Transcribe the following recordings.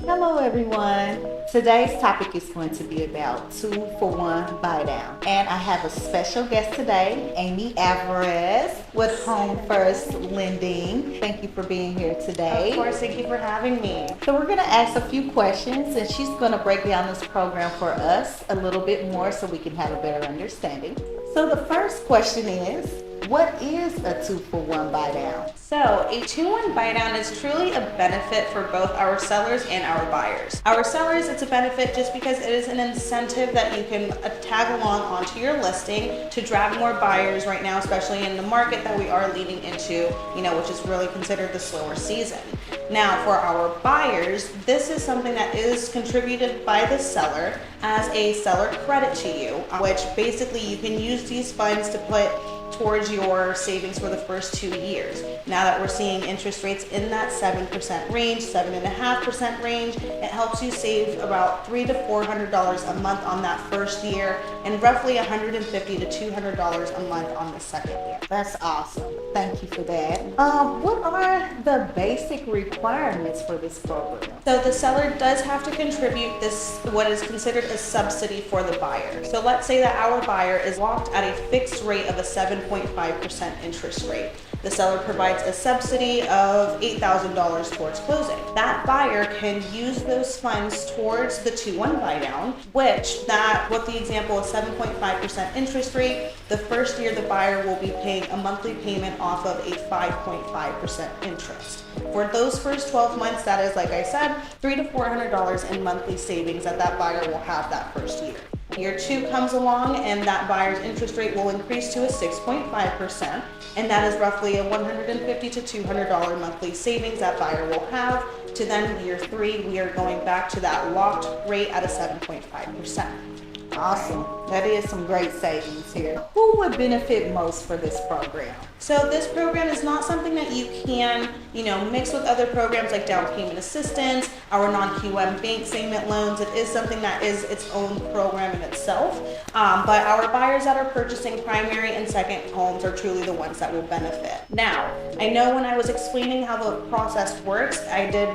Hello everyone. Today's topic is going to be about 2-for-1 buy down. And I have a special guest today, Amy Alvarez with Home First Lending. Thank you for being here today. Of course, thank you for having me. So we're going to ask a few questions and she's going to break down this program for us a little bit more so we can have a better understanding. So the first question is, what is a 2-for-1 buy down? So a 2-1 buy down is truly a benefit for both our sellers and our buyers. Our sellers, it's a benefit just because it is an incentive that you can tag along onto your listing to drag more buyers right now, especially in the market that we are leading into, which is really considered the slower season. Now for our buyers, this is something that is contributed by the seller as a seller credit to you, which basically you can use these funds to put towards your savings for the first 2 years. Now that we're seeing interest rates in that 7% range, 7.5% range, it helps you save about $300 to $400 a month on that first year and roughly $150 to $200 a month on the second year. That's awesome. Thank you for that. What are the basic requirements for this program? So the seller does have to contribute this, what is considered a subsidy for the buyer. So let's say that our buyer is locked at a fixed rate of a 7.5% interest rate. The seller provides a subsidy of $8,000 towards closing. That buyer can use those funds towards the 2-1 buy down, with the example of 7.5% interest rate, the first year the buyer will be paying a monthly payment off of a 5.5% interest. For those first 12 months, that is, like I said, $300 to $400 in monthly savings that buyer will have that first year. Year 2 comes along and that buyer's interest rate will increase to a 6.5%, and that is roughly a $150 to $200 monthly savings that buyer will have. To then year 3, we are going back to that locked rate at a 7.5%. Awesome. That is some great savings here. Who would benefit most for this program? So this program is not something that you can, mix with other programs like down payment assistance, our non-QM bank statement loans. It is something that is its own program in itself. But our buyers that are purchasing primary and second homes are truly the ones that will benefit. Now, I know when I was explaining how the process works, I did,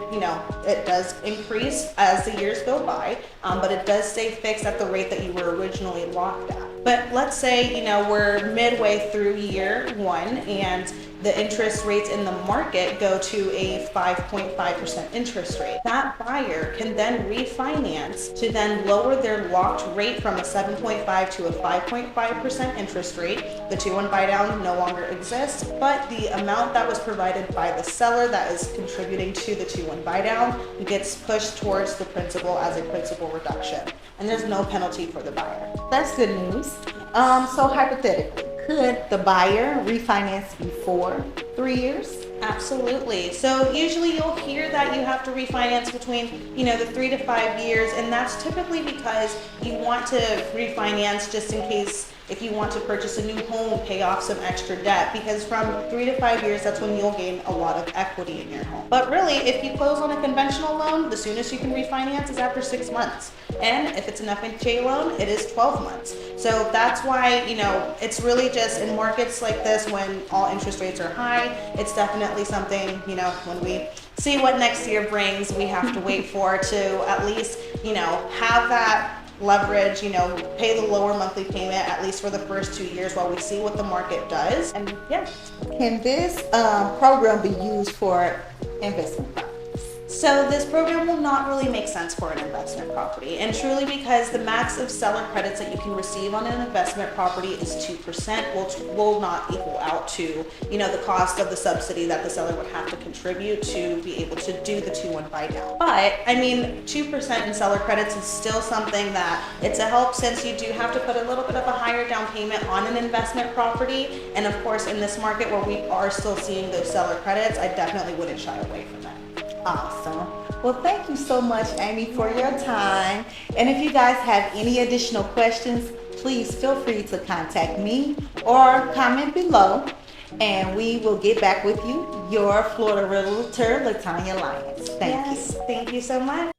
it does increase as the years go by, but it does stay fixed at the rate that you were originally locked at. But let's say, we're midway through year 1 and the interest rates in the market go to a 5.5% interest rate. That buyer can then refinance to then lower their locked rate from a 7.5 to a 5.5% interest rate. The 2-1 buy down no longer exists, but the amount that was provided by the seller that is contributing to the 2-1 buy down gets pushed towards the principal as a principal reduction. And there's no penalty for the buyer. That's good news. So hypothetically, could the buyer refinance before 3 years? Absolutely. So usually you'll hear that you have to refinance between, the 3 to 5 years, and that's typically because you want to refinance just in case if you want to purchase a new home, pay off some extra debt, because from 3 to 5 years, that's when you'll gain a lot of equity in your home. But really, if you close on a conventional loan, the soonest you can refinance is after 6 months. And if it's an FHA loan, it is 12 months. So that's why, it's really just in markets like this when all interest rates are high, it's definitely something, when we see what next year brings, we have to wait for to at least, have that leverage, pay the lower monthly payment at least for the first 2 years while we see what the market does. And yeah. Can this program be used for investment properties? So this program will not really make sense for an investment property, and truly because the max of seller credits that you can receive on an investment property is 2%, which will not equal out to, the cost of the subsidy that the seller would have to contribute to be able to do the 2-1 buy down. But 2% in seller credits is still something that it's a help, since you do have to put a little bit of a higher down payment on an investment property. And of course, in this market where we are still seeing those seller credits, I definitely wouldn't shy away from that. Awesome. Well, thank you so much, Amy, for your time. And if you guys have any additional questions, please feel free to contact me or comment below, and we will get back with you. Your Florida Realtor, Latanya Lyons. Thank you. Thank you so much.